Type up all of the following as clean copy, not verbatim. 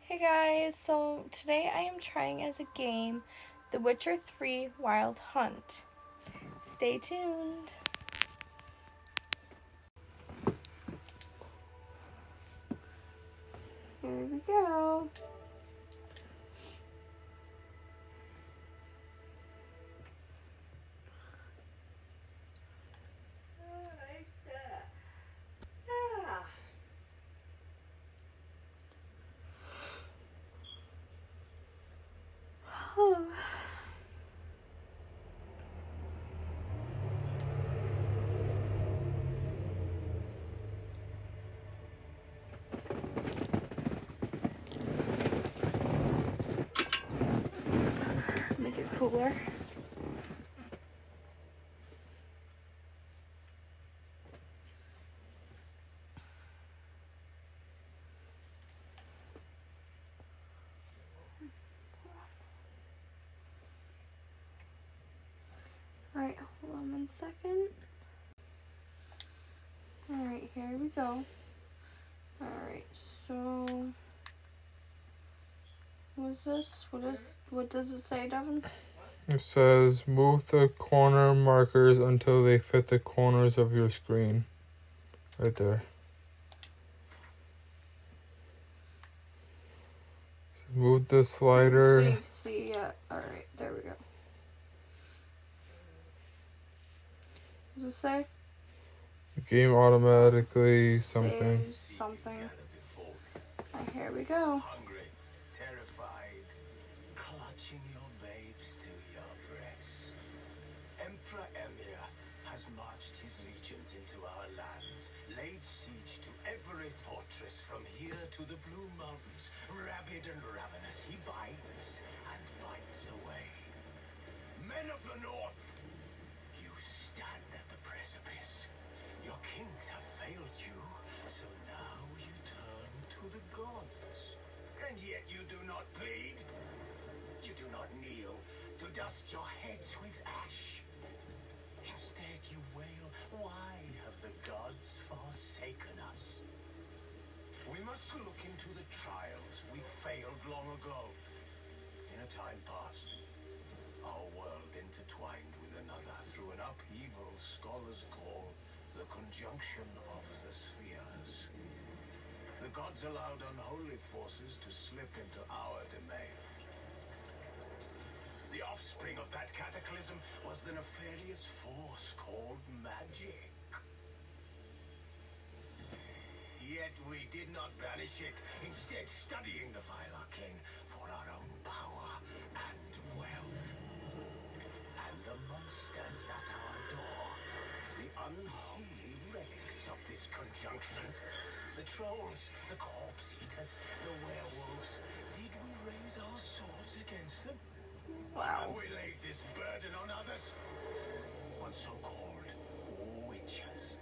Hey guys, so today I am trying as a game The Witcher 3 Wild Hunt. Stay tuned. Here we go. Make it cooler. Alright, hold on 1 second. Alright, here we go. Alright, so what's this? What does it say, Devin? It says move the corner markers until they fit the corners of your screen. Right there. So move the slider. So you can see, yeah. Alright, there we go. What does it say? The game automatically something. Says something. Right, here we go. Hungry, terrified, clutching your babes to your breast. Emperor Emir has marched his legions into our lands, laid siege to every fortress from here to the Blue Mountains. Rabid and ravenous, he bites and bites away. Men of the North, you stand at the precipice. Your kings have failed you, so now you turn to the gods. And yet you do not plead. You do not kneel to dust your heads with ash. Instead you wail, why have the gods forsaken us? We must look into the trials we failed long ago. In a time past, our world intertwined with another through an upheaval scholars call the conjunction of the spheres. The gods allowed unholy forces to slip into our domain. The offspring of that cataclysm was the nefarious force called magic. Yet we did not banish it, instead studying the vile arcane for our own power and wealth. And the monsters at our door, the unholy relics of this conjunction. The trolls, the corpse eaters, the werewolves. Did we raise our swords against them? Wow. Have we laid this burden on others? On so-called witches.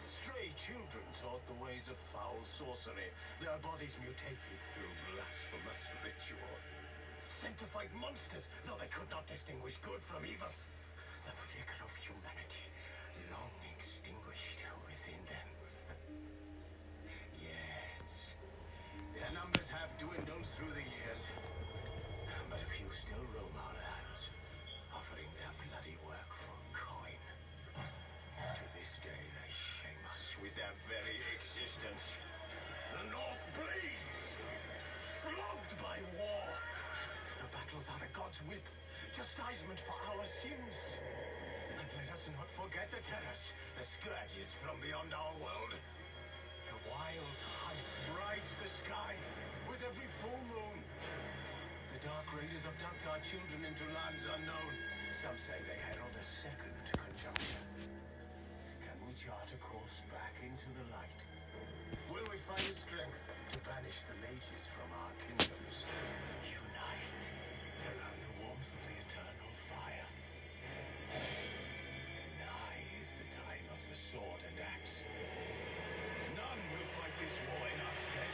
Stray children taught the ways of foul sorcery, their bodies mutated through blasphemous ritual. Sent to fight monsters, though they could not distinguish good from evil. The flicker of humanity long extinguished within them. Yes, their numbers have dwindled through the years, but a few still roam our lands, offering their bloody work for coin. To this day they shame us with their very existence. The North bleeds, flogged by war. The battles are the gods' whip, chastisement for our sins. And let us not forget the terrors, the scourges from beyond our world. The wild hunt rides the sky with every full moon. The dark raiders abduct our children into lands unknown. Some say they herald a second conjunction. Can we chart a course back into the light? Will we find the strength to banish the mages from our kingdoms? Unite around the warmth of the eternal fire. Nigh is the time of the sword and axe. None will fight this war in our stead.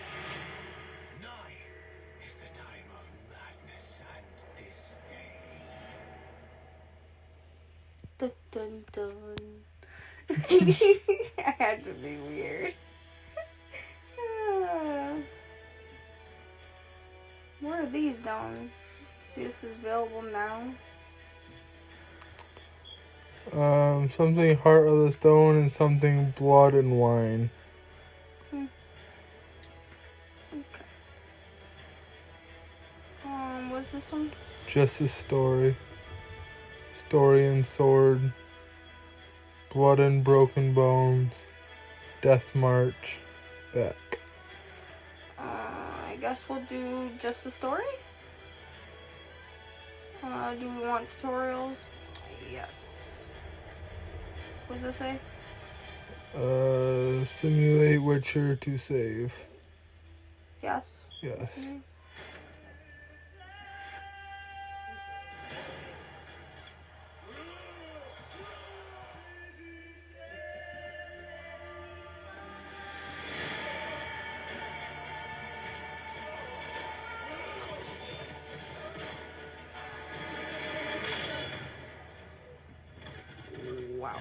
Nigh is the time of madness and disdain. Dun dun dun. I had to be weird. Where are these down? See, this is available now. Something Heart of the Stone and something Blood and Wine. Okay. What's this one? Just a Story. Story and Sword. Blood and Broken Bones. Death March. Back. I guess we'll do just the story. Do we want tutorials? Yes. What does this say? Simulate Witcher to save. Yes. Yes. Mm-hmm. Wow.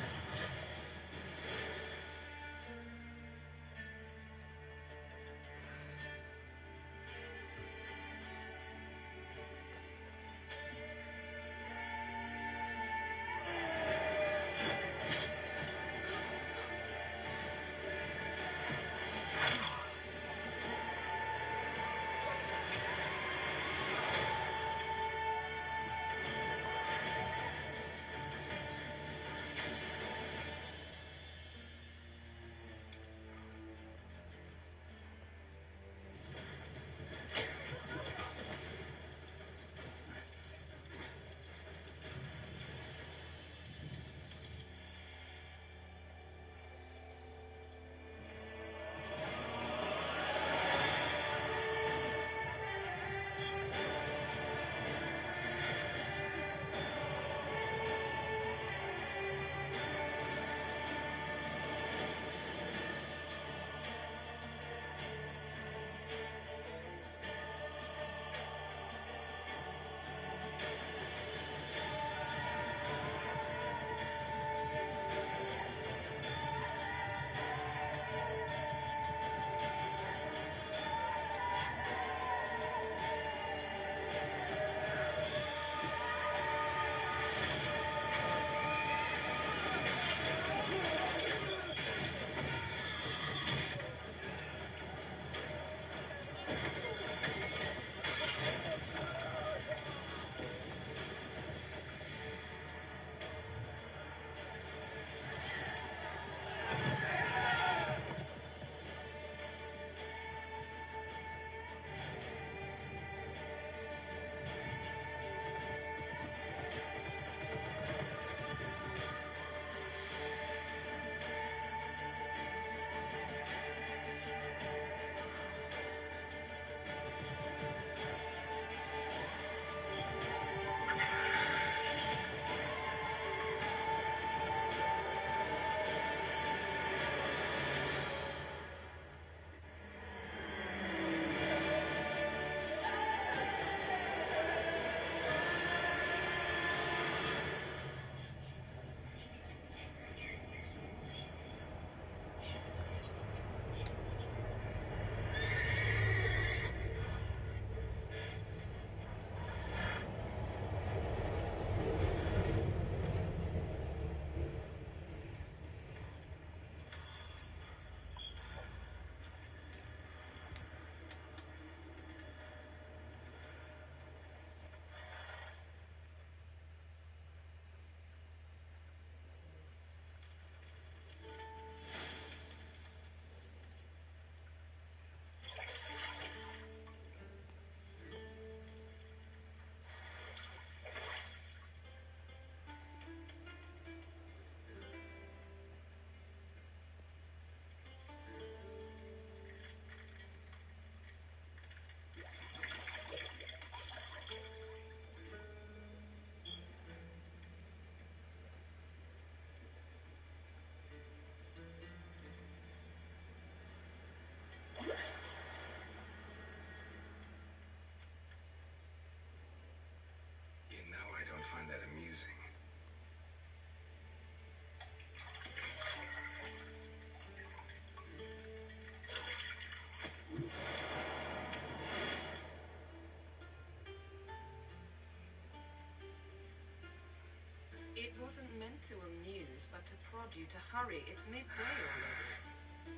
wasn't meant to amuse, but to prod you to hurry. It's midday already.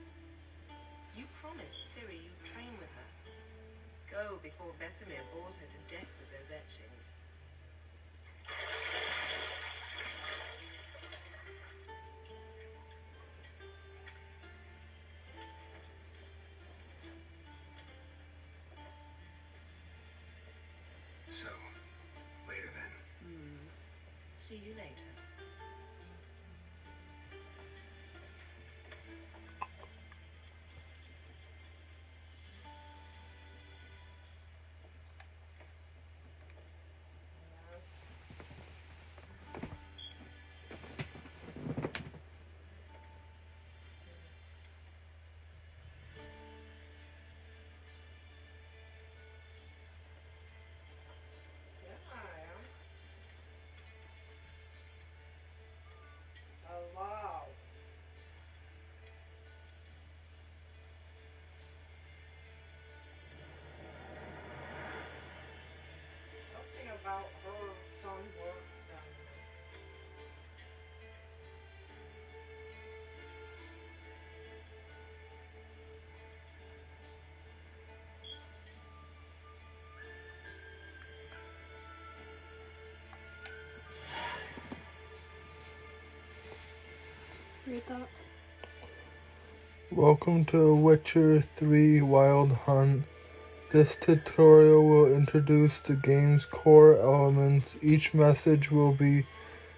You promised Ciri you'd train with her. Go before Vesemir bores her to death with those etchings. So, later then. See you later. Hello. Something about her son works and Read that. Welcome to Witcher 3 Wild Hunt. This tutorial will introduce the game's core elements. Each message will be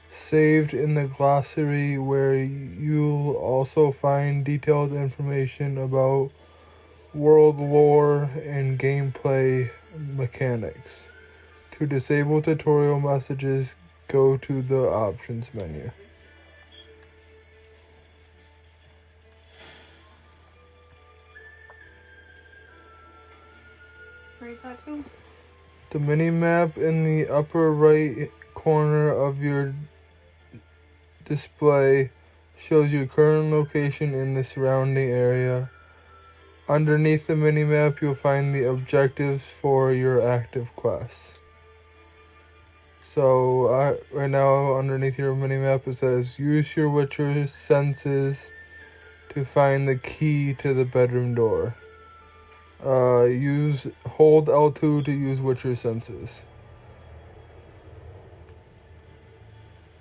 saved in the glossary, where you'll also find detailed information about world lore and gameplay mechanics. To disable tutorial messages, go to the options menu. Read that too. The mini-map in the upper right corner of your display shows your current location in the surrounding area. Underneath the mini-map, you'll find the objectives for your active quests. So right now, underneath your mini-map, it says use your Witcher senses to find the key to the bedroom door. Hold L2 to use Witcher senses.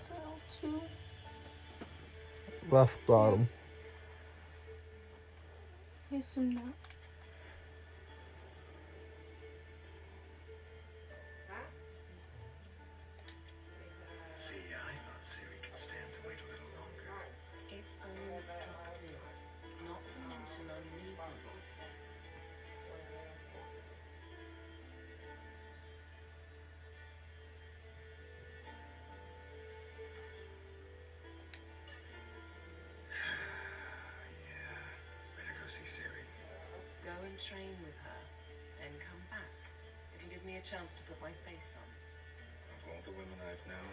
So two. Left bottom. I assume that. See, I thought Ciri could stand to wait a little longer. It's uninstructive, not to mention unreasonable. Yeah, better go see Ciri. Go and train with her, then come back. It'll give me a chance to put my face on. Of all the women I've known,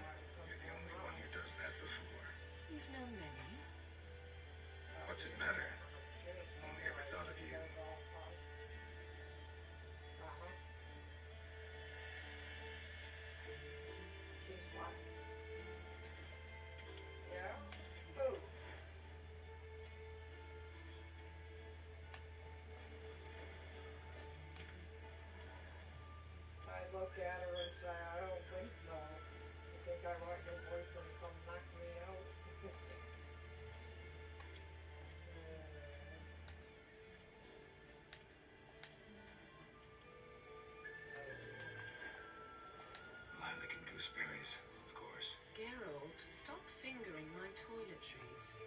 you're the only one who does that before. You've known many. What's it matter? Only ever thought of you. yeah. Who? I look at her and say, I don't think so. I think I want your boyfriend to come knock me out. Lilac and gooseberries, of course. Geralt, stop fingering my toiletries.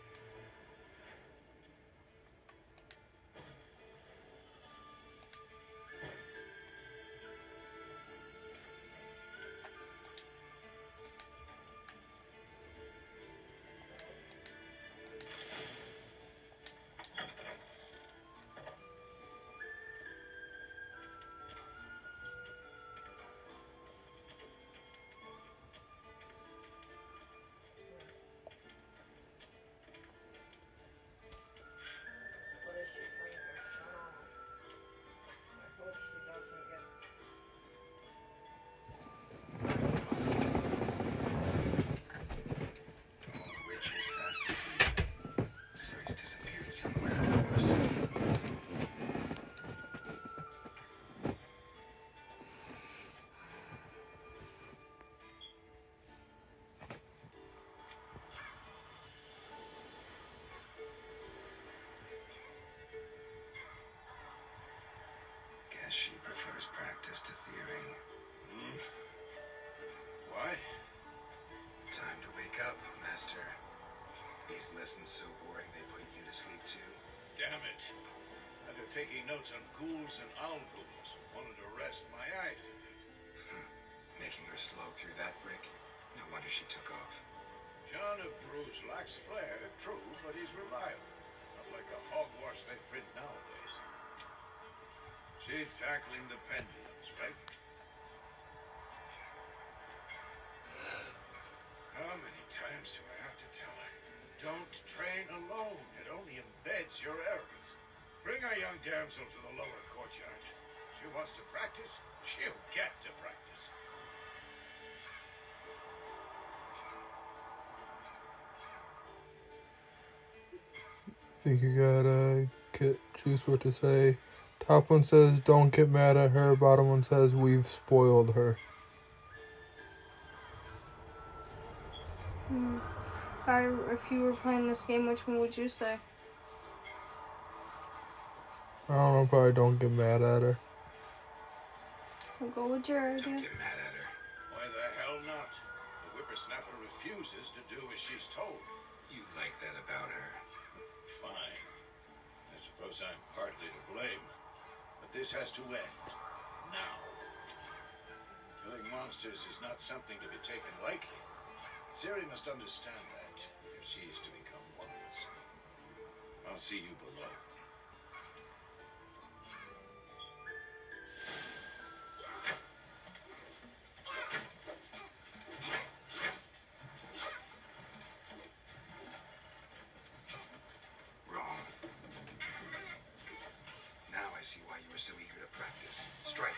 Guess she prefers practice to theory. Why? Time to wake up, Master. These lessons so boring they put you to sleep too. Damn it. After taking notes on ghouls and owl ghouls, wanted to rest my eyes a bit. Making her slog through that brick? No wonder she took off. John of Bruges lacks flair, true, but he's reliable. Not like the hogwash they print nowadays. She's tackling the pendulums, right? How many times do I have to tell her? Don't train alone. It only embeds your errors. Bring our young damsel to the lower courtyard. She wants to practice, she'll get to practice. Think you gotta choose what to say. Top one says, don't get mad at her. Bottom one says, we've spoiled her. If you were playing this game, which one would you say? I don't know, probably don't get mad at her. I'll go with your Don't idea. get mad at her. Why the hell not? The whippersnapper refuses to do as she's told. You like that about her. Fine. I suppose I'm partly to blame. But this has to end. Now. Killing monsters is not something to be taken lightly. Ciri must understand that, if she is to become one of us. I'll see you below. Wrong. Now I see why you were so eager to practice. Strike.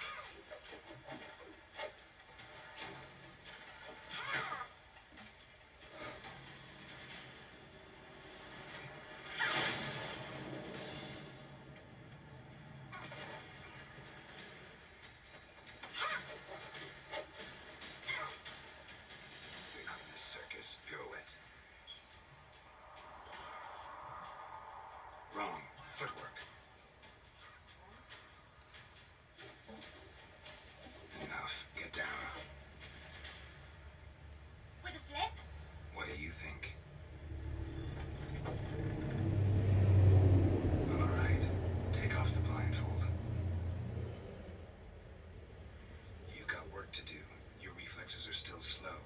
You're not in a circus. Pirouette. Wrong. Footwork. Enough. Get down. With a flip? What do you think? All right. Take off the blindfold. You've got work to do. Your reflexes are still slow.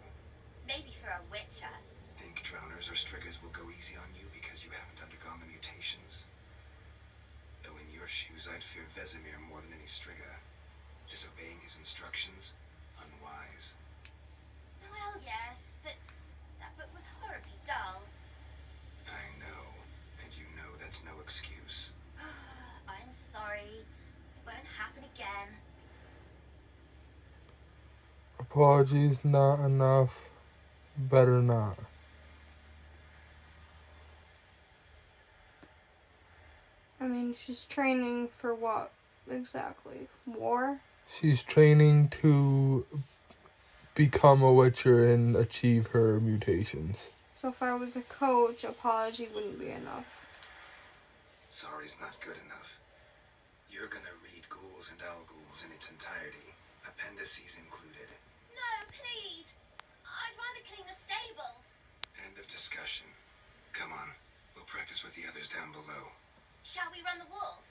Maybe for a witcher. Think drowners or striggers will go easy on you because you haven't undergone the mutations? Though in your shoes, I'd fear Vesemir more than any strigger. Disobeying his instructions? Unwise. Well, yes, but that book was horribly dull. I know. And you know that's no excuse. I'm sorry. It won't happen again. Apologies, not enough. Better not. I mean, she's training for what exactly? War? She's training to become a witcher and achieve her mutations. So if I was a coach, apology wouldn't be enough. Sorry's not good enough. You're gonna read Ghouls and Owl Ghouls in its entirety, appendices included. No, please. I'd rather clean the stables. End of discussion. Come on, we'll practice with the others down below. Shall we run the walls?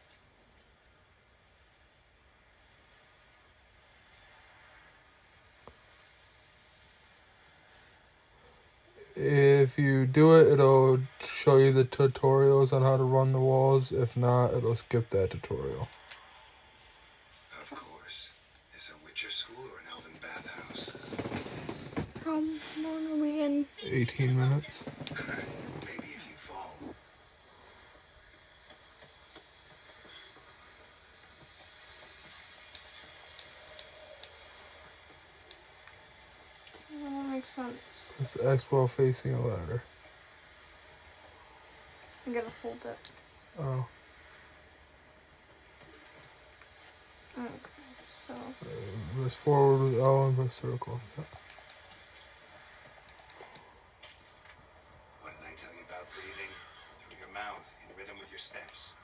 If you do it, it'll show you the tutorials on how to run the walls. If not, it'll skip that tutorial. Of course. Is a Witcher school or an elven bathhouse? How long are we in? 18 minutes. Maybe if you fall. That makes sense. It's X while facing a ladder. I gotta hold it. Oh. Okay, so Press forward with L and press circle. Yeah. What did I tell you about breathing? Through your mouth, in rhythm with your steps.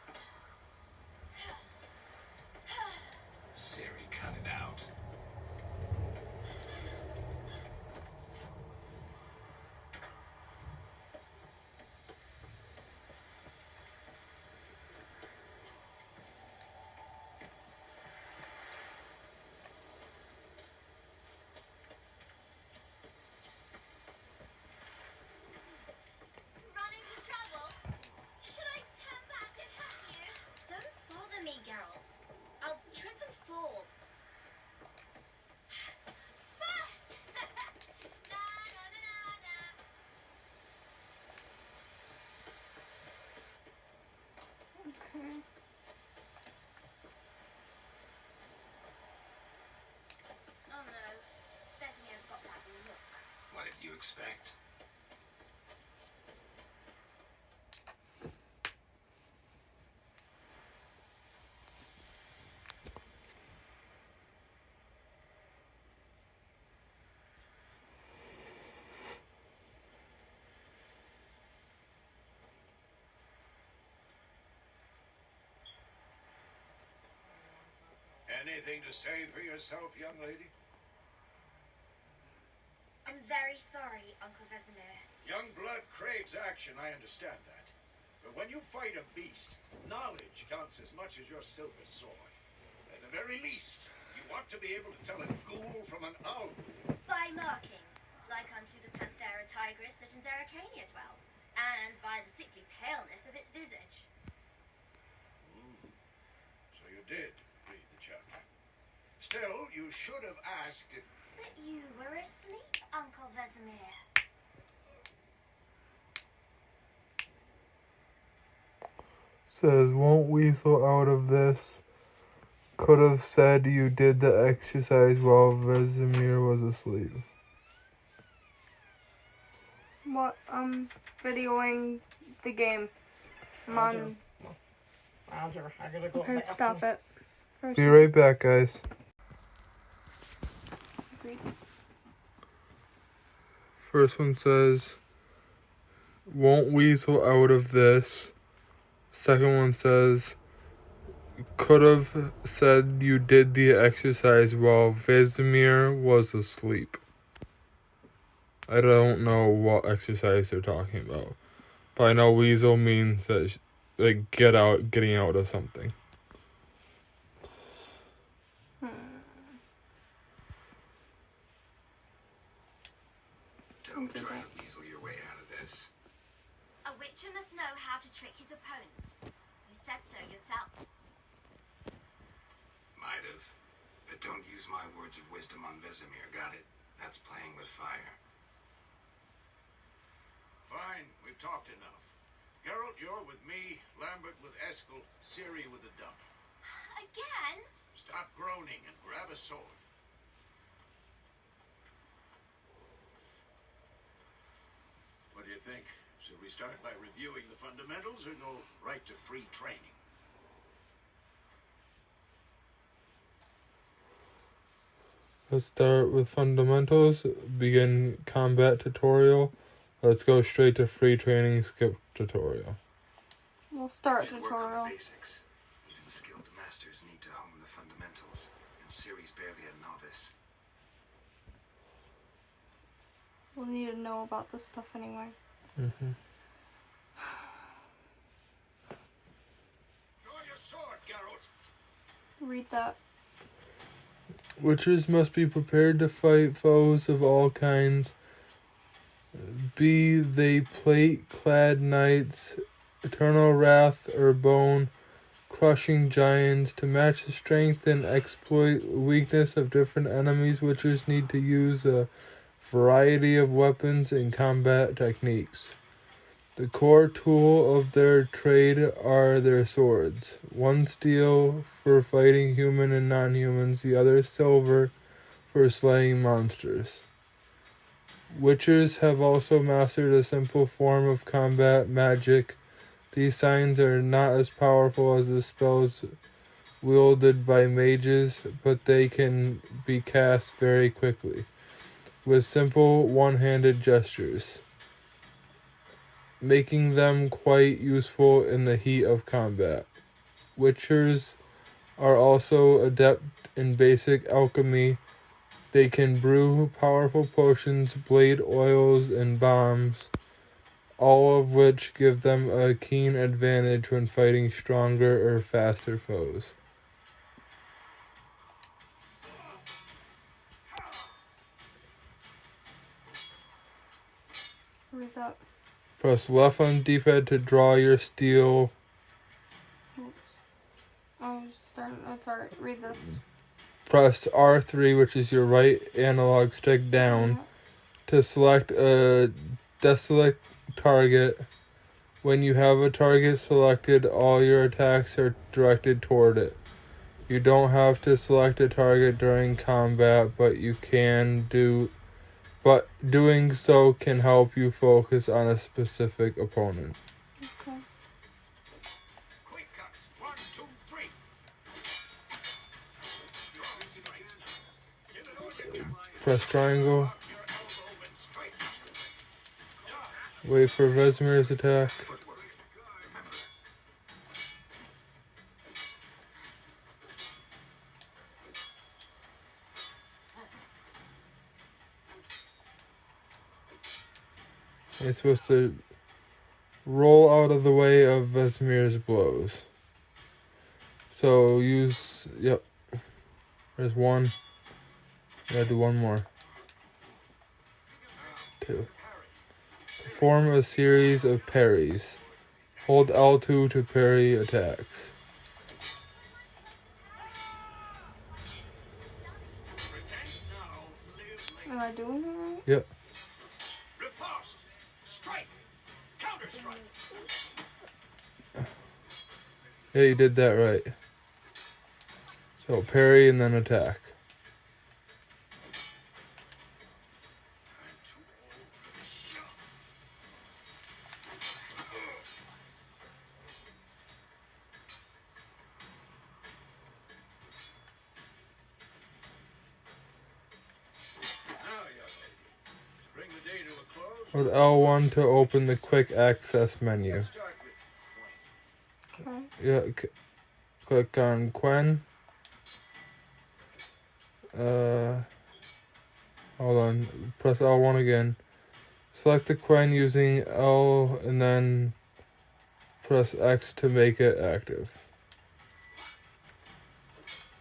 expect? Anything to say for yourself, young lady? I'm very sorry, Uncle Vesemir. Young blood craves action, I understand that. But when you fight a beast, knowledge counts as much as your silver sword. At the very least, you want to be able to tell a ghoul from an owl. By markings, like unto the Panthera tigris that in Zeracania dwells, and by the sickly paleness of its visage. So you did read the chapter. Still, you should have asked if... But you were asleep, Uncle Vesemir. Says, won't weasel out of this. Could have said you did the exercise while Vesemir was asleep. What, videoing the game. I'm on. Roger, I gotta go Okay, back. stop it. First Be right back, guys. Agreed. First one says, won't weasel out of this. Second one says, could have said you did the exercise while Vesemir was asleep. I don't know what exercise they're talking about. But I know weasel means that, like, getting out of something. Don't try to weasel your way out of this. A witcher must know how to trick his opponent. You said so yourself. Might have. But don't use my words of wisdom on Vesemir, got it? That's playing with fire. Fine, we've talked enough. Geralt, you're with me, Lambert with Eskel, Ciri with the dump. Again? Stop groaning and grab a sword. What do you think? Should we start by reviewing the fundamentals or go right to free training? Let's start with fundamentals, begin combat tutorial. Let's go straight to free training, skip tutorial. We'll start Should work on tutorial. the basics. Even skilled masters need to hone the fundamentals, and Ciri's barely a novice. We'll need to know about this stuff anyway. Draw your sword, Geralt. Read that. Witchers must be prepared to fight foes of all kinds, be they plate-clad knights, eternal wrath, or bone-crushing giants. To match the strength and exploit weakness of different enemies, witchers need to use a variety of weapons and combat techniques. The core tool of their trade are their swords. One steel for fighting human and non-humans, the other silver for slaying monsters. Witchers have also mastered a simple form of combat magic. These signs are not as powerful as the spells wielded by mages, but they can be cast very quickly, with simple one-handed gestures, making them quite useful in the heat of combat. Witchers are also adept in basic alchemy. They can brew powerful potions, blade oils, and bombs, all of which give them a keen advantage when fighting stronger or faster foes. Read that. Press left on D-pad to draw your steel. Oops. I was starting. That's alright. Read this. Press R3, which is your right analog stick down, to select a deselect target. When you have a target selected, all your attacks are directed toward it. You don't have to select a target during combat, but you can do but doing so can help you focus on a specific opponent. Okay. Quick cuts. 1, 2, 3. Straight. Give it all you can. Press triangle. Up your elbow and straight. Wait for Vesemir's attack. You're supposed to roll out of the way of Vesemir's blows. So use, yep. There's one. Gotta do one more. 2. Perform a series of parries. Hold L2 to parry attacks. Pretend now. Live like Am I doing it right? Yep. riposte. Strike. Counter strike. Yeah, you did that right. So parry and then attack. Now, young lady, to bring the day to a close, Hold L1 to open the quick access menu. let's start with Quinn. Okay. Yeah, click on Quen. Hold on. Press L1 again. Select the Quen using L and then press X to make it active.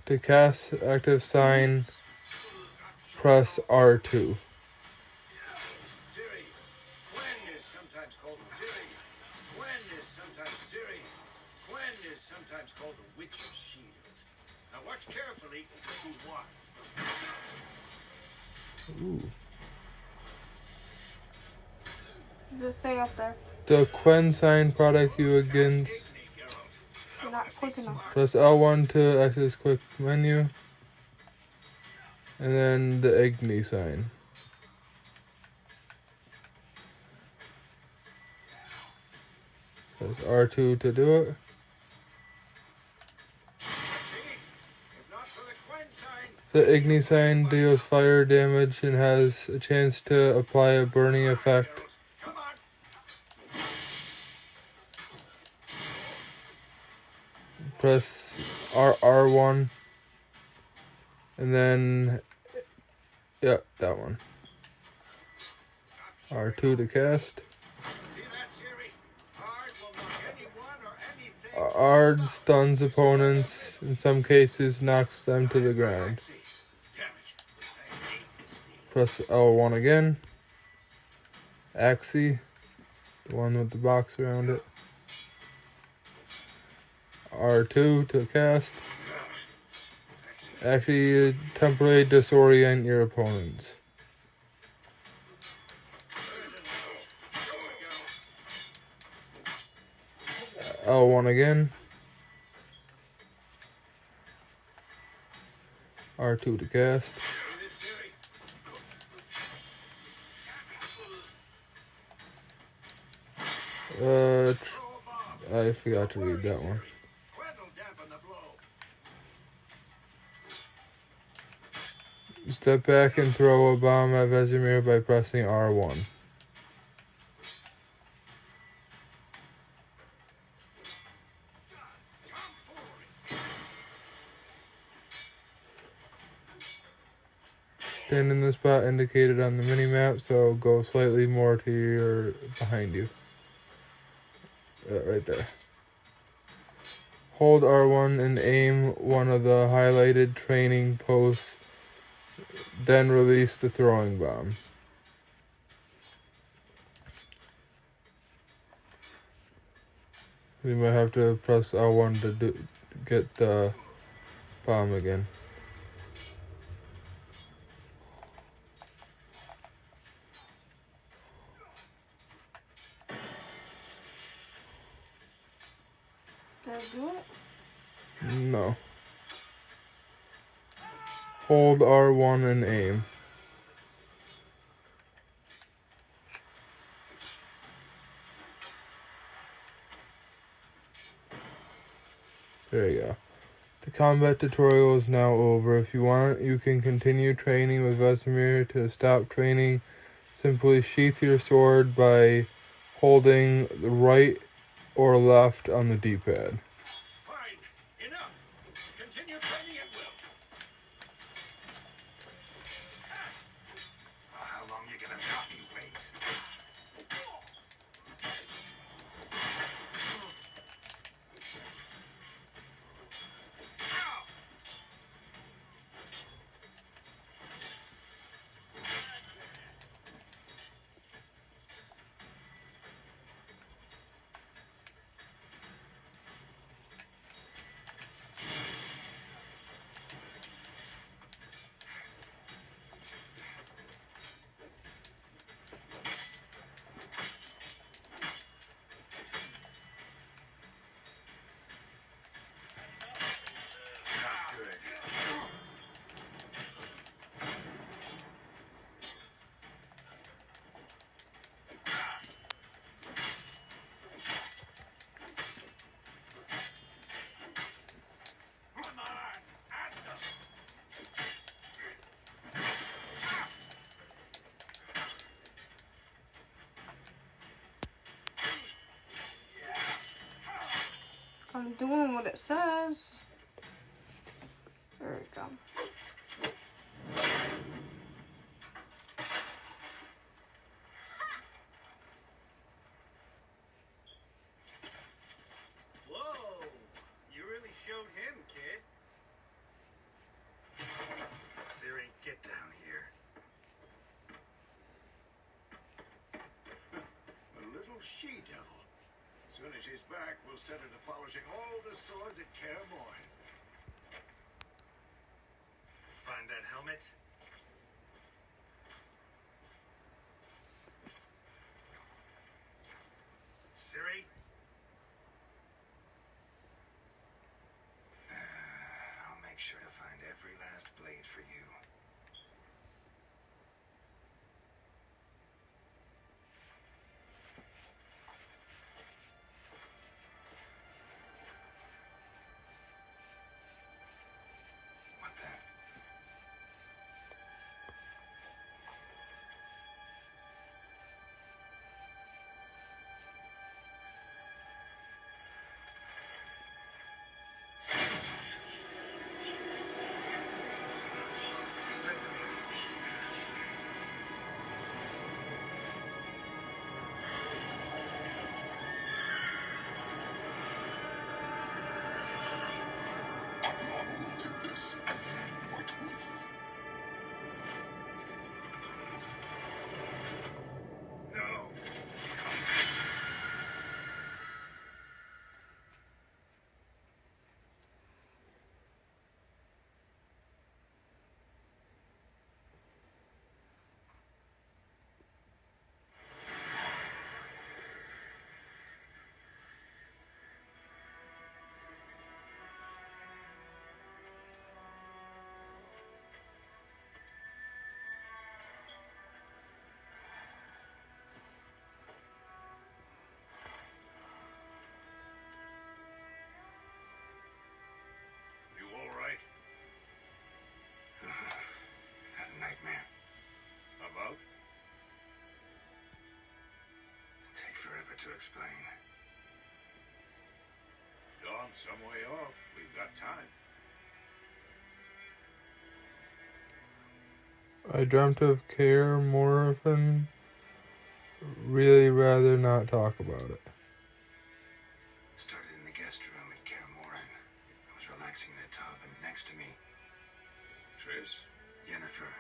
To cast active sign, press R2. Ciri. Quinn is sometimes called Ciri. Quinn is sometimes Ciri. Quinn is sometimes called the Witch's Shield. Now watch carefully to see why. Ooh. Does it say up there? The Quen sign product you against. You're not quick enough. Press L1 to access quick menu. And then the Igni sign. Press R2 to do it. If not for the Quinn sign, The Igni sign deals fire damage and has a chance to apply a burning effect. come on. Press R1. And then, yeah, that one. R2 to cast. See that, Ciri? Hard will knock anyone or anything. R stuns opponents, in some cases knocks them to the ground. Axie. Damn it. I hate this game. Press L1 again. Axie, the one with the box around it. R2 to cast. Actually, temporarily disorient your opponents. L1 again. R2 to cast. I forgot to read that one. Quinn will dampen the blow. Step back and throw a bomb at Vesemir by pressing R1. Stand in the spot indicated on the minimap, so go slightly more to your behind you. Right there. Hold R1 and aim one of the highlighted training posts, then release the throwing bomb. You might have to press R1 to get the bomb again. Did I do it? No. Hold R1 and aim. There you go. The combat tutorial is now over. If you want, you can continue training with Vesemir. To stop training, simply sheath your sword by holding the right or left on the D-pad. Fine. Enough. Continue training at will. Well, how long you gonna make me wait? Not good. Come on, at them. I'm doing what it says. There we go. Whoa! You really showed him, kid. Ciri, get down here. A little she-devil. As soon as she's back, we'll set her to polishing all the swords at Kaer Morhen. Find that helmet? Ciri? I'll make sure to find every last blade for you. What the? No! You all right? Had a nightmare. About? Take forever to explain. Gone some way off. We've got time. I dreamt of Kaer Morhen. Really rather not talk about it. Started in the guest room at Kaer Morhen. I was relaxing in a tub, and next to me, Triss? Yennefer.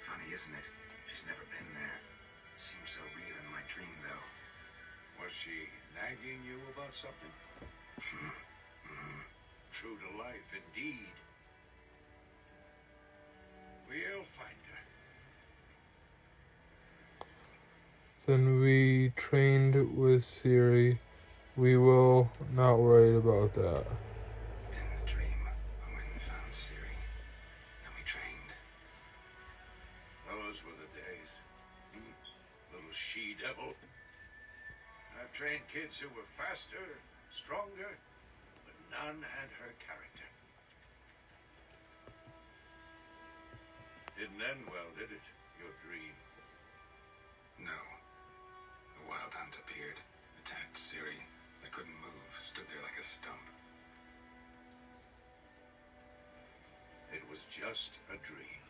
Funny, isn't it? She's never been there. Seems so real in my dream, though. Was she nagging you about something? True to life, indeed. We'll find her. Then we trained with Ciri. We will not worry about that. In the dream, Owen found Ciri, and we trained. Those were the days. Little she-devil. I've trained kids who were faster, stronger, but none had her character. Didn't end well, did it? Your dream. No. The Wild Hunt appeared, attacked Ciri. I couldn't move, stood there like a stump. It was just a dream.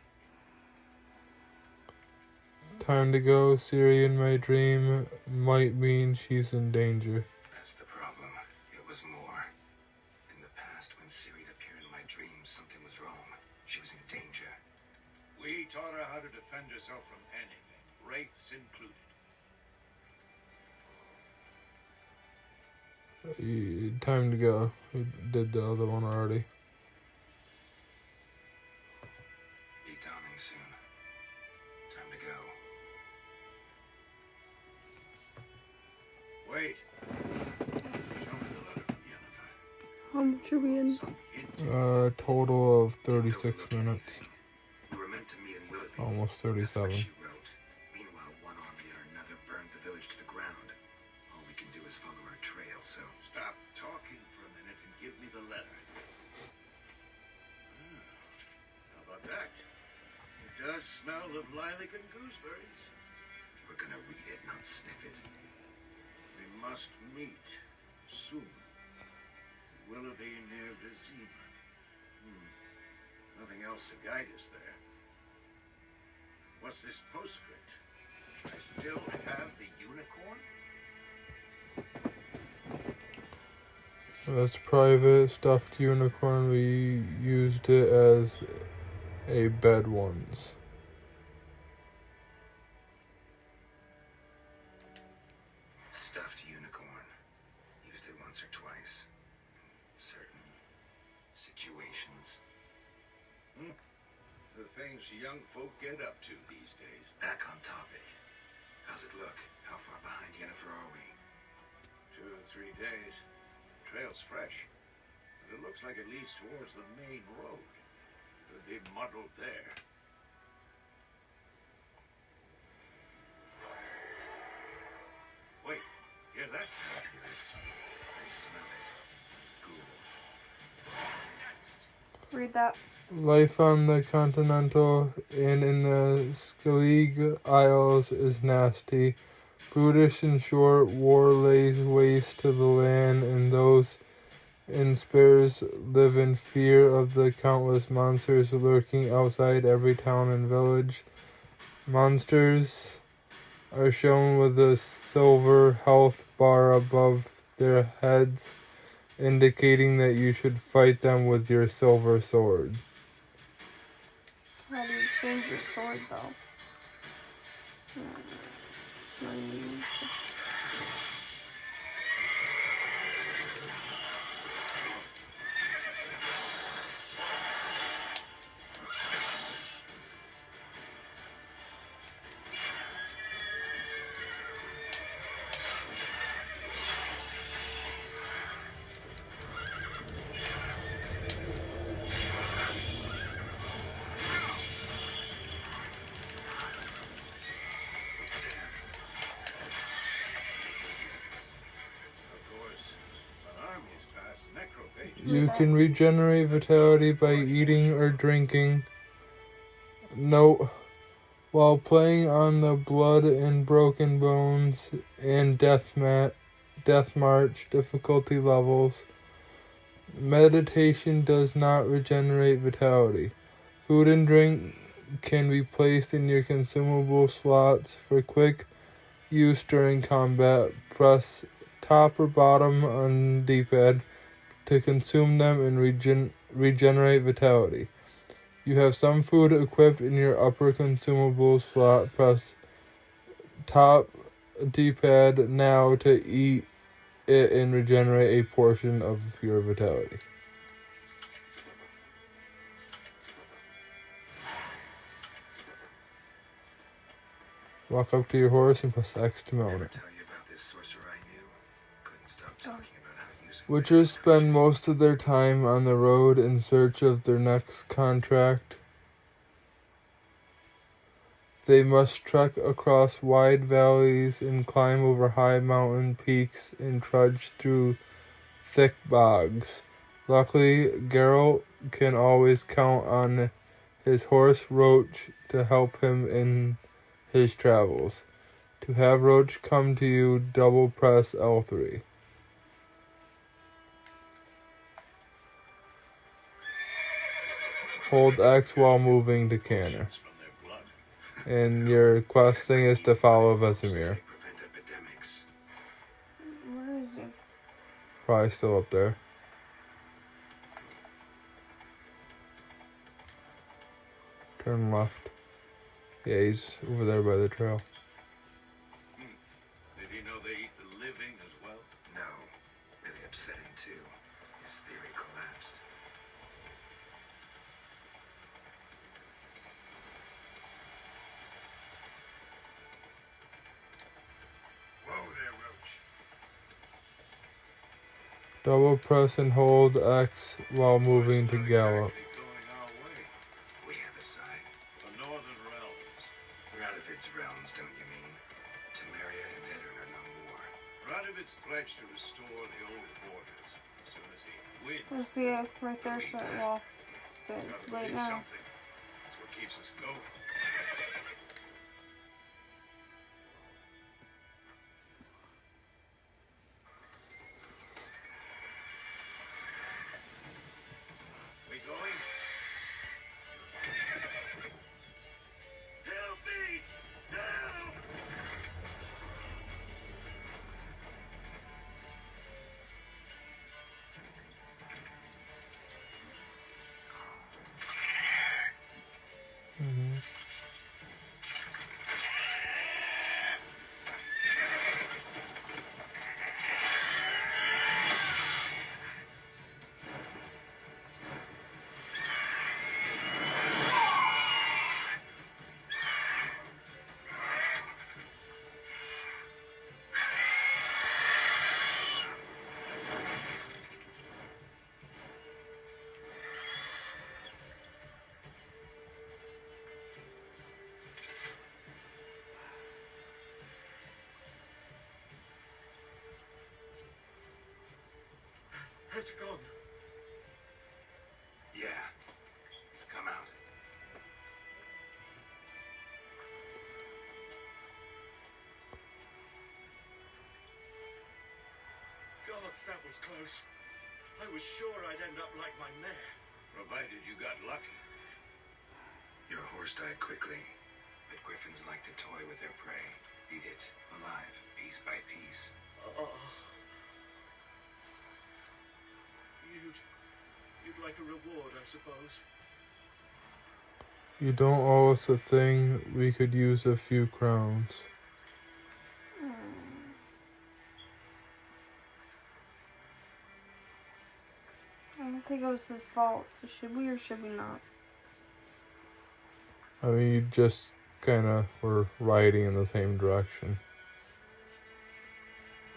Time to go. Ciri in my dream might mean she's in danger. That's the problem. It was more. In the past, when Ciri appeared in my dreams, something was wrong. She was in danger. We taught her how to defend herself from anything, wraiths included. Time to go. We did the other one already. Be dawning soon. Time to go. Wait. Show me the letter from Yennefer. How much are we in? Some hint. Total of 36 minutes. We were meant to meet in Willoughby. Almost That's what 37. she wrote. Meanwhile, one army or another burned the village to the ground. All we can do is follow her trail, so... Stop talking for a minute and give me the letter. How about that? It does smell of lilac and gooseberries. You were gonna read it, not sniff it. We must meet soon. Willoughby near Vizima. Nothing else to guide us there. What's this postscript? I still have the unicorn? That's private stuffed unicorn. We used it as a bed once. Stuffed unicorn. Used it once or twice. In certain situations. The things young folk get up to these days. Back on topic. How's it look? How far behind Yennefer are we? 2 or 3 days. Trail's fresh, but it looks like it leads towards the main road. Could be muddled there. Wait, hear that? I smell it. Ghouls. Next. Read that. Life on the Continental and in the Skellige Isles is nasty. Brutish and short, war lays waste to the land, and those in spares live in fear of the countless monsters lurking outside every town and village. Monsters are shown with a silver health bar above their heads, indicating that you should fight them with your silver sword. How do you change your sword, though? You can regenerate vitality by eating or drinking. Note, while playing on the Blood and Broken Bones and Death March difficulty levels, meditation does not regenerate vitality. Food and drink can be placed in your consumable slots for quick use during combat. Press top or bottom on D-pad to consume them and regenerate vitality. You have some food equipped in your upper consumable slot. Press top D-pad now to eat it and regenerate a portion of your vitality. Walk up to your horse and press X to mount it. Tell you about this sorcerer I knew. Couldn't stop talking about how to use it. Witchers spend most of their time on the road in search of their next contract. They must trek across wide valleys and climb over high mountain peaks and trudge through thick bogs. Luckily, Geralt can always count on his horse Roach to help him in his travels. To have Roach come to you, double press L3. Hold X while moving to Canner. From their blood. And your quest thing is to follow Vesemir. Prevent epidemics. Where is he? Probably still up there. Turn left. Yeah, he's over there by the trail. Did he know they eat the living as well? No. Really upset him too. His theory collapsed. Whoa there, Roach. Double press and hold X while moving to gallop. Exactly going our way. We have a sign. The Northern Realms. Radovid's realms, don't you mean? Temeria and Edirn are no more. Radovid's pledged to restore the old borders as soon as he wins. There's the right there, so well, but Gotta it's late believe now. something. That's what keeps us going. We going? Help me! Help! It's gone. Yeah. Come out. Gods, that was close. I was sure I'd end up like my mare. Provided you got lucky. Your horse died quickly, but griffins like to toy with their prey. Eat it, alive, piece by piece. You'd like a reward, I suppose. You don't owe us a thing. We could use a few crowns. I don't think it was his fault, so should we or should we not? I mean, you just kind of were riding in the same direction.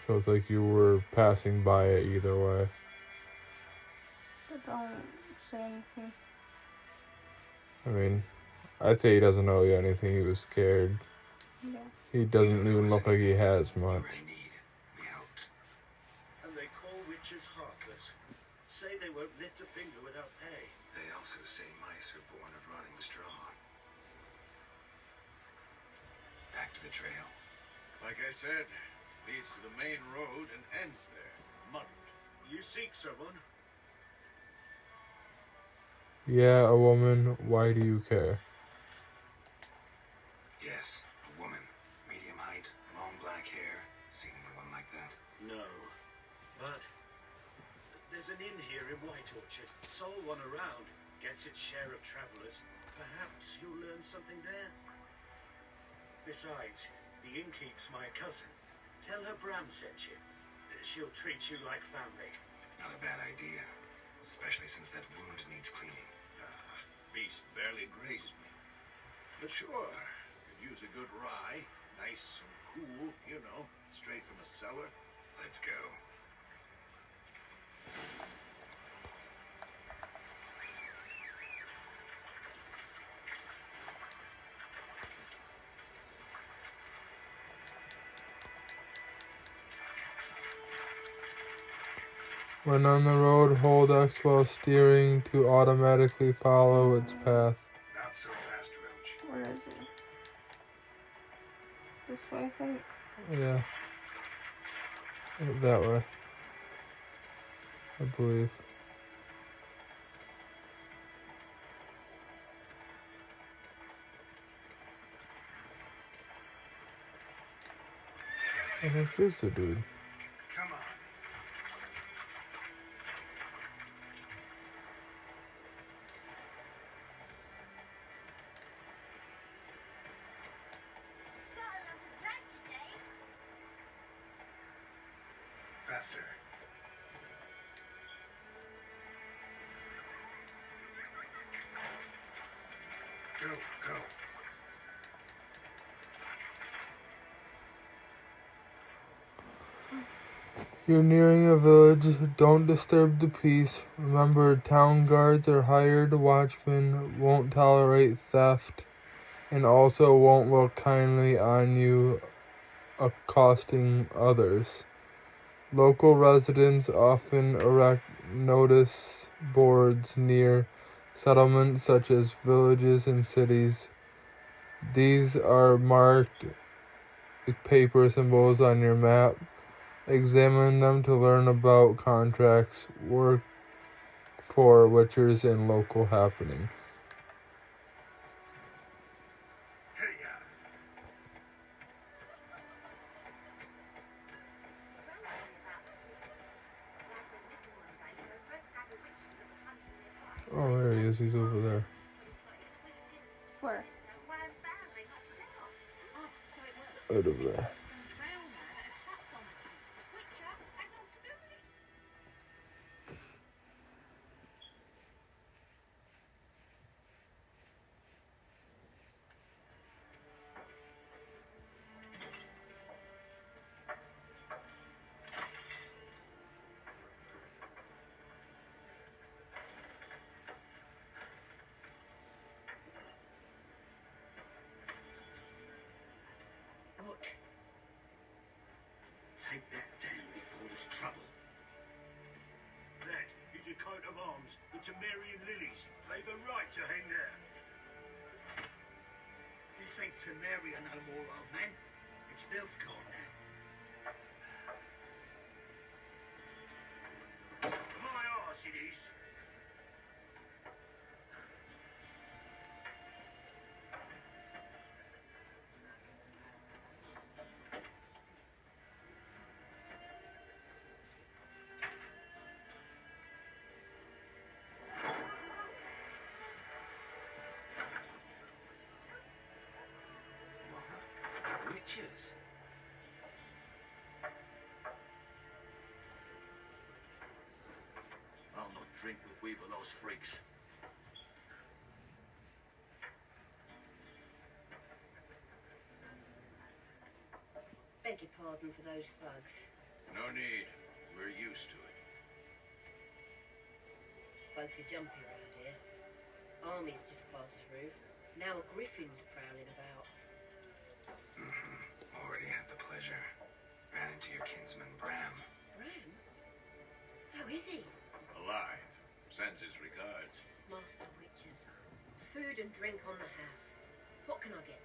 So it's like you were passing by it either way. But don't say anything. I mean, I'd say he doesn't owe you anything. He was scared. Yeah. He doesn't even look like he has We much. were in need. We helped. And they call witches heartless. Say they won't lift a finger without pay. They also say mice are born of rotting straw. Back to the trail. Like I said, leads to the main road and ends there. Muddled. You seek someone? Yeah, a woman. Why do you care? Yes, a woman. Medium height, long black hair. Seen anyone like that? No. But there's an inn here in White Orchard. Sole one around. Gets its share of travelers. Perhaps you'll learn something there. Besides, the innkeep's my cousin. Tell her Bram sent you. She'll treat you like family. Not a bad idea. Especially since that wound needs cleaning. Beast barely grazed me. But sure, could use a good rye. Nice and cool, you know, straight from a cellar. Let's go. When on the road, hold X while steering to automatically follow its path. Not so fast, Roach. Where is it? This way, I think. Yeah. That way. I believe. I think here's the dude. Come on. Got a lump of bread today. Faster. Go, go. You're nearing a village. Don't disturb the peace. Remember, town guards are hired watchmen, won't tolerate theft, and also won't look kindly on you accosting others. Local residents often erect notice boards near settlements such as villages and cities. These are marked paper symbols on your map. Examine them to learn about contracts, work for witchers, and local happenings. Hey-ya. Oh, there he is. He's over there. Where? Right over there. What? Take that down before there's trouble. That is a coat of arms, the Temerian lilies. They've a right to hang there. This ain't Temeria no more, old man. It's Nilfgaard now. My arse it is. Witches. I'll not drink with Weaverlaw's freaks. Beg your pardon for those thugs. No need. We're used to it. Folk are jumpy around here. Armies just passed through. Now a griffin's prowling about. Already had the pleasure. Ran into your kinsman, Bram. Bram? How is he? Alive. Sends his regards. Master Witches. Food and drink on the house. What can I get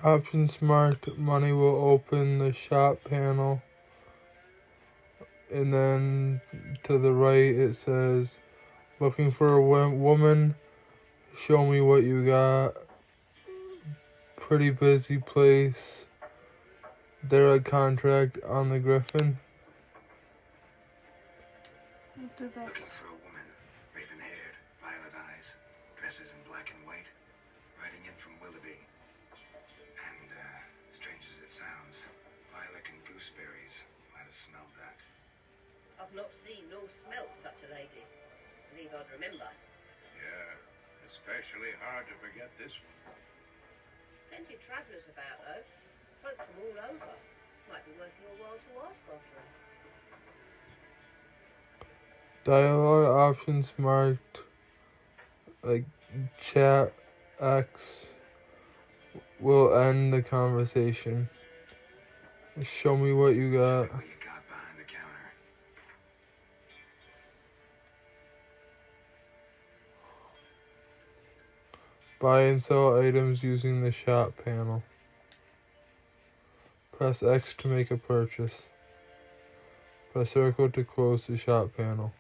you? Options marked. Money will open the shop panel. And then to the right it says, looking for a woman, show me what you got. Pretty busy place. They're a contract on the Griffin. What did that Looking for a woman. Raven-haired, violet eyes, dresses in black and white. Riding in from Willoughby. And, strange as it sounds, lilac and gooseberries. Might have smelled that. I've not seen nor smelt such a lady. Believe I'd remember. Yeah. Especially hard to forget this one. Plenty of travellers about, though. Folk from all over. Might be worth your while to ask after them. Dialogue options marked like chat X will end the conversation. Show me what you got. Show me what you Buy and sell items using the shop panel. Press X to make a purchase. Press circle to close the shop panel.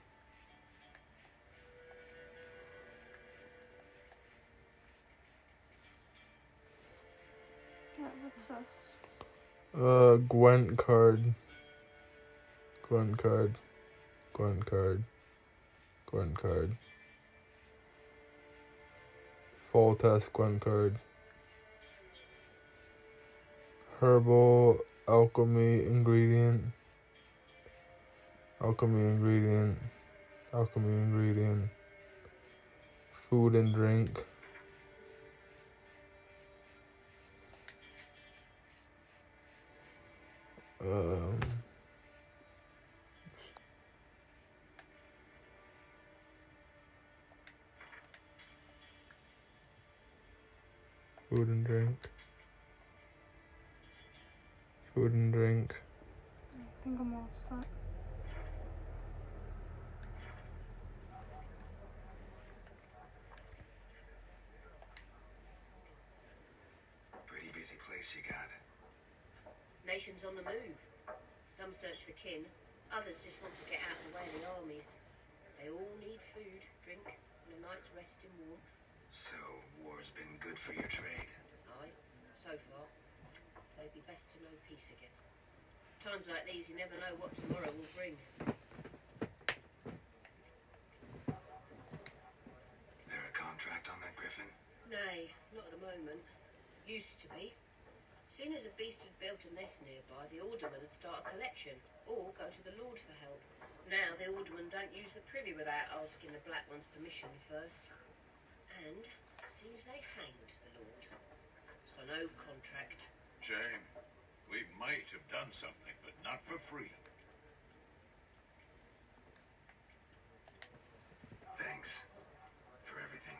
Yeah, what's this? Gwent card. Gwent card. Gwent card. Gwent card. Full test Gwent card. Herbal alchemy ingredient. Alchemy ingredient. Alchemy ingredient. Food and drink. Food and drink. Food and drink. I think I'm all set. Pretty busy place you got. Nations on the move. Some search for kin, others just want to get out of the way of the armies. They all need food, drink, and a night's rest in warmth. So, war's been good for your trade? Aye, so far. It'd be best to know peace again. Times like these, you never know what tomorrow will bring. There a contract on that Griffin? Nay, not at the moment. Used to be. Soon as a beast had built a nest nearby, the alderman would start a collection, or go to the Lord for help. Now the aldermen don't use the privy without asking the Black One's permission first. And seems they hanged the Lord. So no contract. Shame. We might have done something, but not for free. Thanks for everything.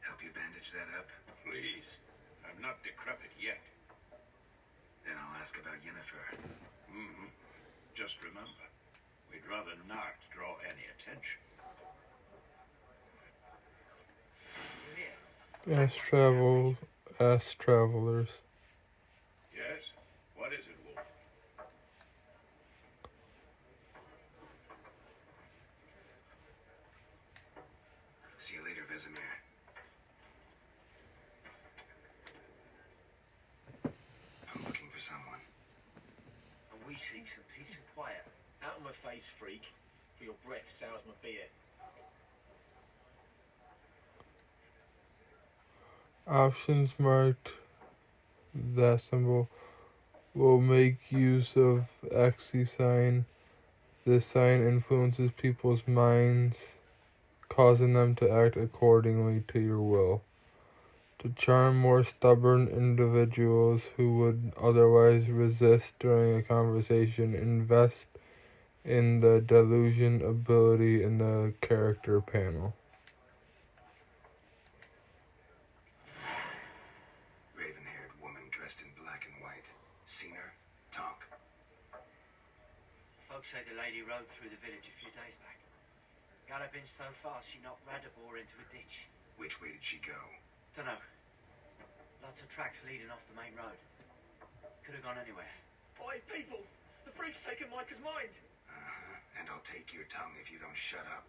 Help you bandage that up? Please. I'm not decrepit yet. Then I'll ask about Yennefer. Mm-hmm. Just remember, we'd rather not draw any attention. Ask travelers. Yes? What is it, Wolf? See you later, Vesemir. I'm looking for someone. And we seek some peace and quiet. Out of my face, freak. For your breath sours my beer. Options marked that symbol will make use of Xe sign. This sign influences people's minds, causing them to act accordingly to your will. To charm more stubborn individuals who would otherwise resist during a conversation, invest in the delusion ability in the character panel. Raven-haired woman dressed in black and white. Seen her? Talk. Folks say the lady rode through the village a few days back. Galloping so fast she knocked Radabor into a ditch. Which way did she go? Dunno. Lots of tracks leading off the main road. Could have gone anywhere. Oi, people! The freak's taken Micah's mind! And I'll take your tongue if you don't shut up.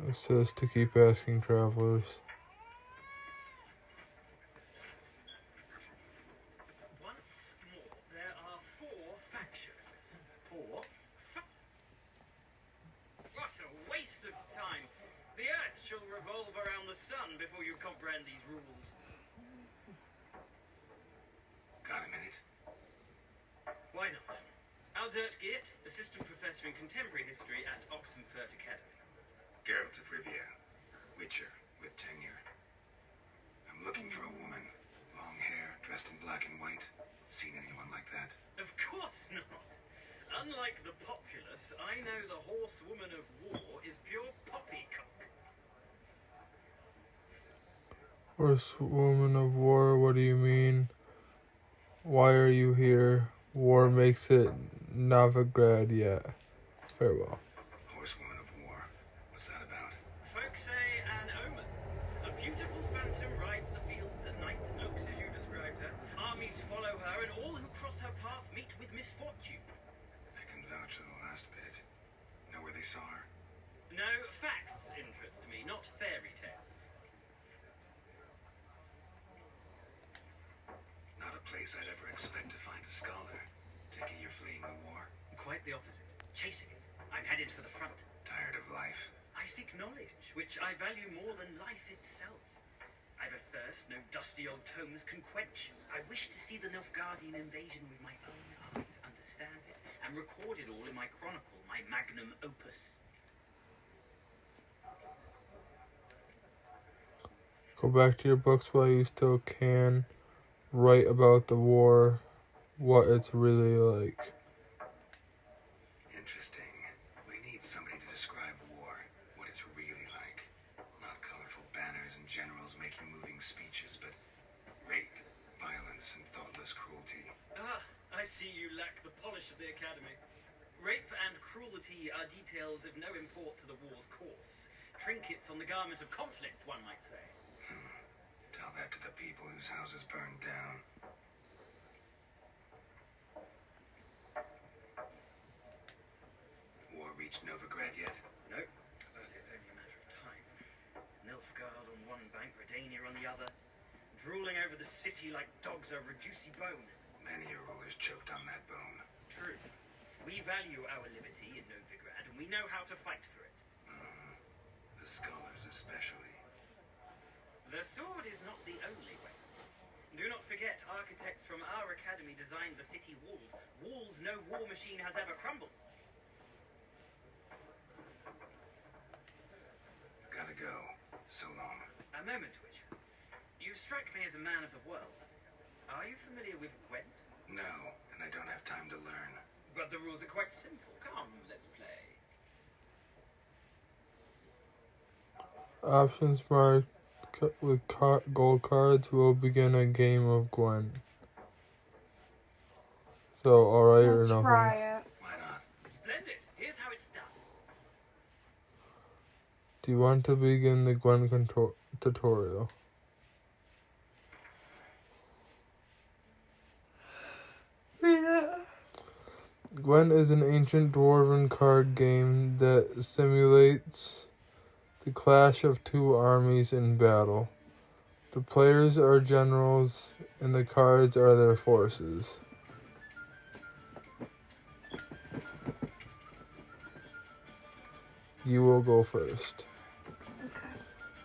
It says to keep asking travelers. Once more, there are 4 factions. 4? What a waste of time! The Earth shall revolve around the sun before you comprehend these rules. Got a minute? Why not? Aldert Geert, Assistant Professor in Contemporary History at Oxenfurt Academy. Geralt of Rivia. Witcher, with tenure. I'm looking for a woman. Long hair, dressed in black and white. Seen anyone like that? Of course not. Unlike the populace, I know the horsewoman of war is pure poppycock. Horsewoman of war, what do you mean? Why are you here? War makes it Novigrad yet. Farewell. Horsewoman of war. What's that about? Folk say an omen. A beautiful phantom rides the fields at night, looks as you described her. Armies follow her, and all who cross her path meet with misfortune. I can vouch for the last bit. Know where they saw her? No, facts interest me, not fairy tales. Not a place I'd ever expect to find a scholar. Take it you're fleeing the war? Quite the opposite. Chasing it. I'm headed for the front. Tired of life? I seek knowledge, which I value more than life itself. I've a thirst no dusty old tomes can quench. I wish to see the Nilfgaardian invasion with my own eyes, understand it, and record it all in my chronicle, my magnum opus. Go back to your books while you still can. Write about the war, what it's really like. Interesting. We need somebody to describe war, what it's really like. Not colorful banners and generals making moving speeches, but rape, violence, and thoughtless cruelty. Ah, I see you lack the polish of the academy. Rape and cruelty are details of no import to the war's course. Trinkets on the garment of conflict, one might say. Tell that to the people whose houses burned down. War reached Novigrad yet? No, but it's only a matter of time. Nilfgaard on one bank, Redania on the other, drooling over the city like dogs over a juicy bone. Many a ruler's choked on that bone. True. We value our liberty in Novigrad, and we know how to fight for it. The scholars especially. The sword is not the only way. Do not forget, architects from our academy designed the city walls. Walls no war machine has ever crumbled. Gotta go. So long. A moment, Witcher. You strike me as a man of the world. Are you familiar with Gwent? No, and I don't have time to learn. But the rules are quite simple. Come, let's play. Options marked with gold cards will begin a game of Gwent. So, alright or Let's nothing? try it. Why not? Splendid. Here's how it's done. Do you want to begin the Gwent tutorial? Gwent is an ancient dwarven card game that simulates the clash of two armies in battle. The players are generals and the cards are their forces. You will go first.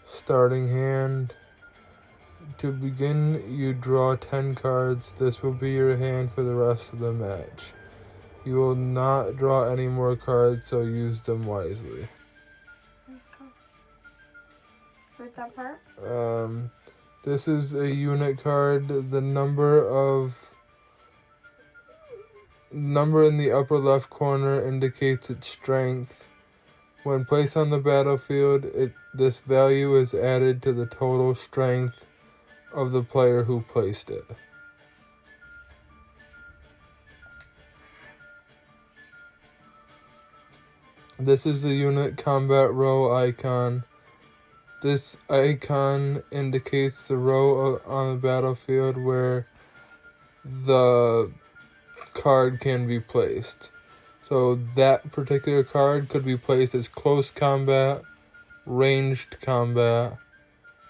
Starting hand. To begin, you draw 10 cards. This will be your hand for the rest of the match. You will not draw any more cards, so use them wisely. Read that part. This is a unit card. The number in the upper left corner indicates its strength. When placed on the battlefield, this value is added to the total strength of the player who placed it. This is the unit combat row icon. This icon indicates the row on the battlefield where the card can be placed. So that particular card could be placed as close combat, ranged combat,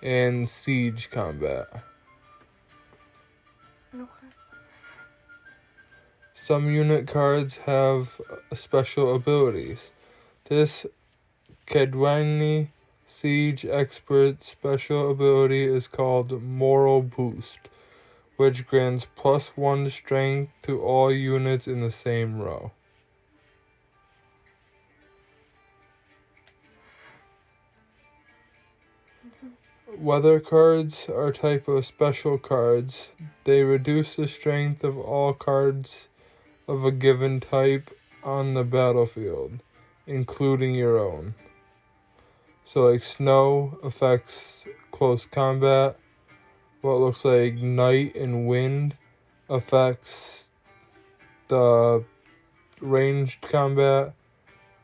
and siege combat. Okay. Some unit cards have special abilities. This Kedwani Siege Expert special ability is called Moral Boost, which grants +1 strength to all units in the same row. Weather cards are a type of special cards. They reduce the strength of all cards of a given type on the battlefield, including your own. So like snow affects close combat. What looks like night and wind affects the ranged combat.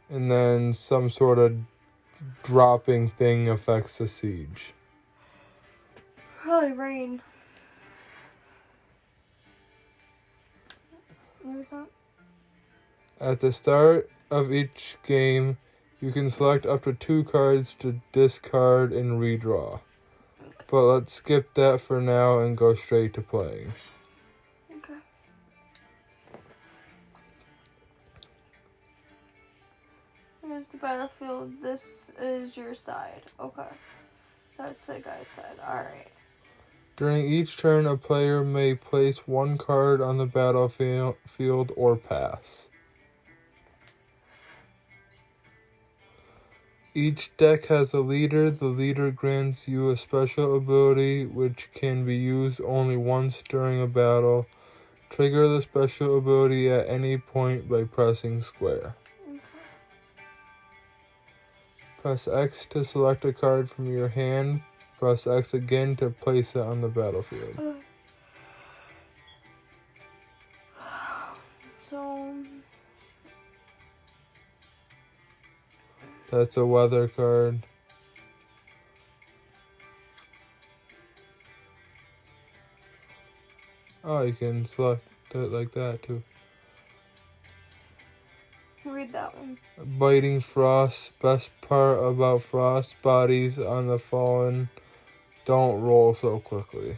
And then some sort of dropping thing affects the siege. Probably rain. There's that. At the start of each game, you can select up to 2 cards to discard and redraw. But let's skip that for now and go straight to playing. Okay. Here's the battlefield. This is your side. Okay. That's the guy's side. Alright. During each turn, a player may place 1 card on the battlefield or pass. Each deck has a leader. The leader grants you a special ability which can be used only once during a battle. Trigger the special ability at any point by pressing square. Okay. Press X to select a card from your hand. Press X again to place it on the battlefield. So, That's a weather card. Oh, you can select it like that too. read that one. Biting frost. Best part about frost bodies on the fallen don't roll so quickly.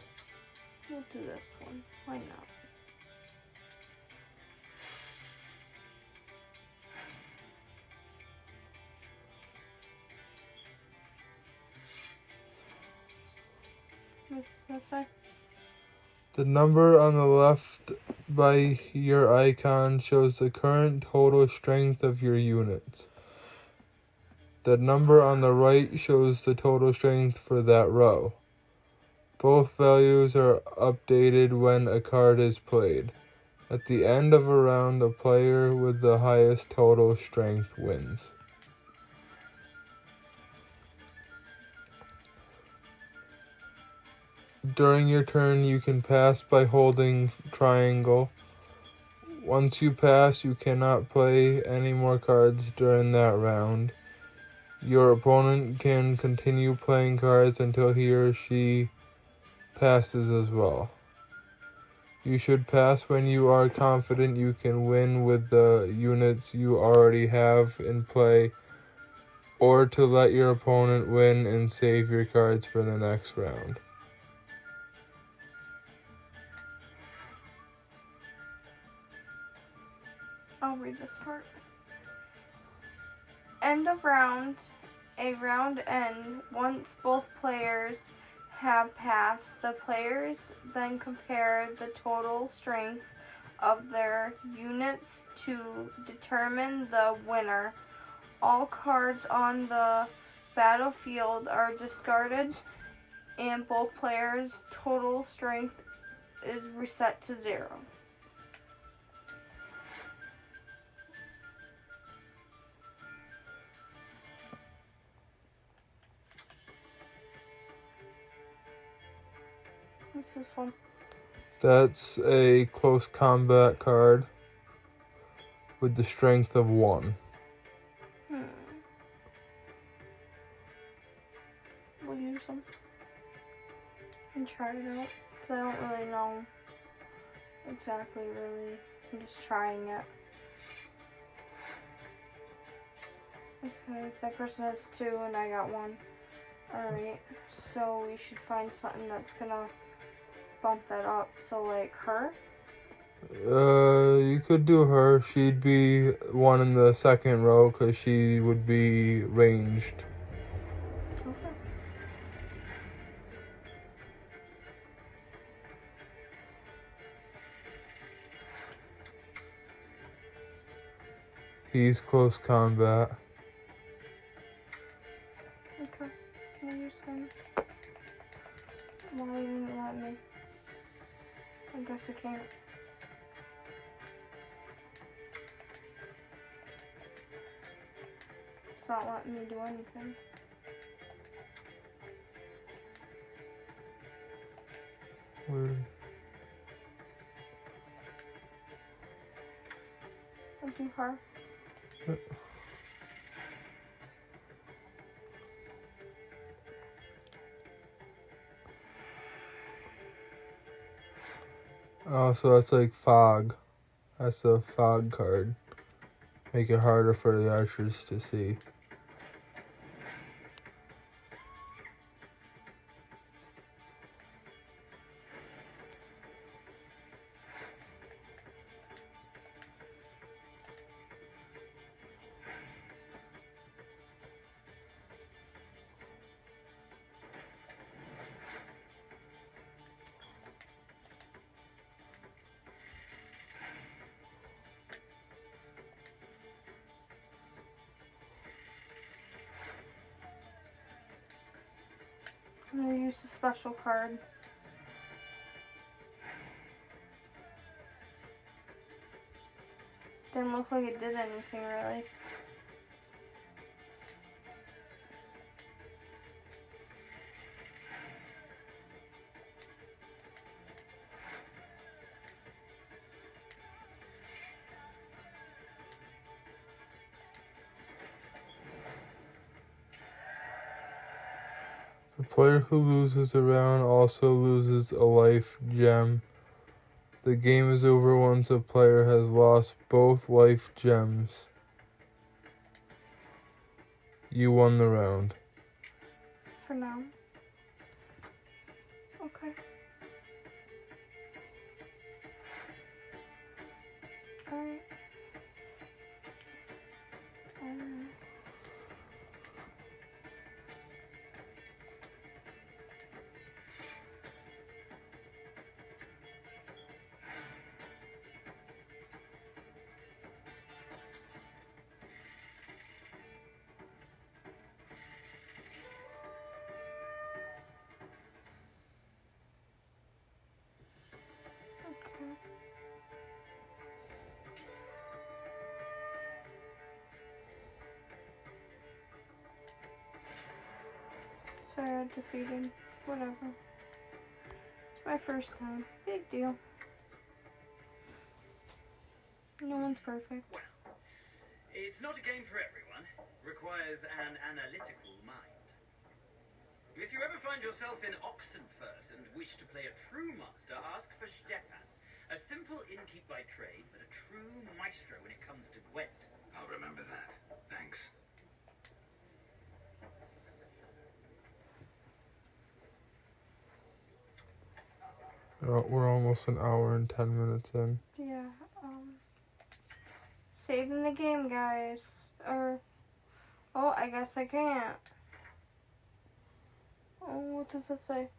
We'll do this one. Why not? This side? The number on the left by your icon shows the current total strength of your units. The number on the right shows the total strength for that row. Both values are updated when a card is played. At the end of a round, the player with the highest total strength wins. During your turn, you can pass by holding triangle. Once you pass, you cannot play any more cards during that round. Your opponent can continue playing cards until he or she passes as well. You should pass when you are confident you can win with the units you already have in play, or to let your opponent win and save your cards for the next round. I'll read this part. End of round. A round end. Once both players have passed, the players then compare the total strength of their units to determine the winner. All cards on the battlefield are discarded and both players' total strength is reset to 0. What's this one? That's a close combat card with the strength of 1. We'll use them and try it out. So I don't really know exactly really. I'm just trying it. Okay, that person has 2 and I got 1. Alright, so we should find something that's gonna bump that up. So like her? You could do her. She'd be one in the second row because she would be ranged. Okay. He's close combat. Okay. Can I use him? Why didn't it let me? I guess I can't. It's not letting me do anything. Weird. I'll do her. Oh, so that's like fog. That's the fog card. Make it harder for the archers to see. I'm gonna use the special card. Didn't look like it did anything really. The player who loses a round also loses a life gem. The game is over once a player has lost both life gems. You won the round. For now. Okay. Alright. Sorry I defeated. Whatever. It's my first time. Big deal. No one's perfect. Well, it's not a game for everyone. Requires an analytical mind. If you ever find yourself in Oxenfurt and wish to play a true master, ask for Stepan. A simple innkeep by trade, but a true maestro when it comes to Gwent. I'll remember that. Thanks. We're almost an hour and 10 minutes in. Yeah, saving the game, guys. Oh, I guess I can't. Oh, what does it say?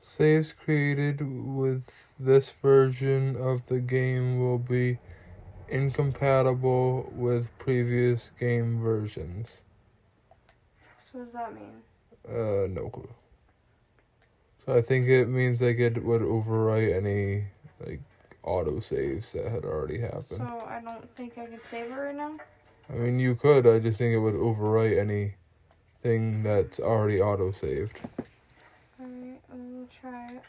Saves created with this version of the game will be incompatible with previous game versions. So what does that mean? No clue. So I think it means like it would overwrite any like autosaves that had already happened. So I don't think I can save it right now? I mean, you could. I just think it would overwrite anything that's already autosaved. Alright, I'm gonna try it.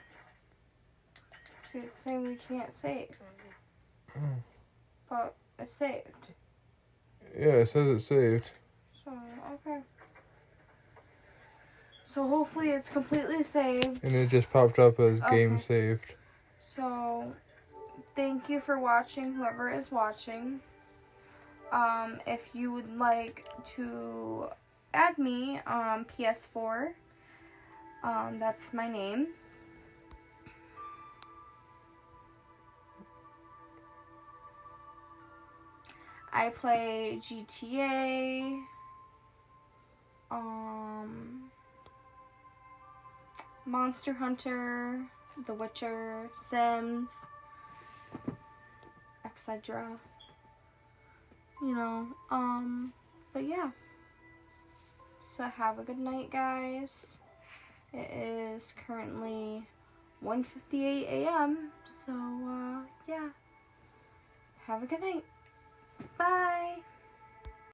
See, it's saying we can't save. But it's saved. Yeah, it says it's saved. So, okay. So hopefully it's completely saved. And it just popped up as game Okay. saved. So, thank you for watching, whoever is watching. If you would like to add me on PS4, that's my name. I play GTA, Monster Hunter, The Witcher, Sims, etc. You know, but yeah. So have a good night, guys. It is currently 1:58 a.m. So, yeah. Have a good night. Bye.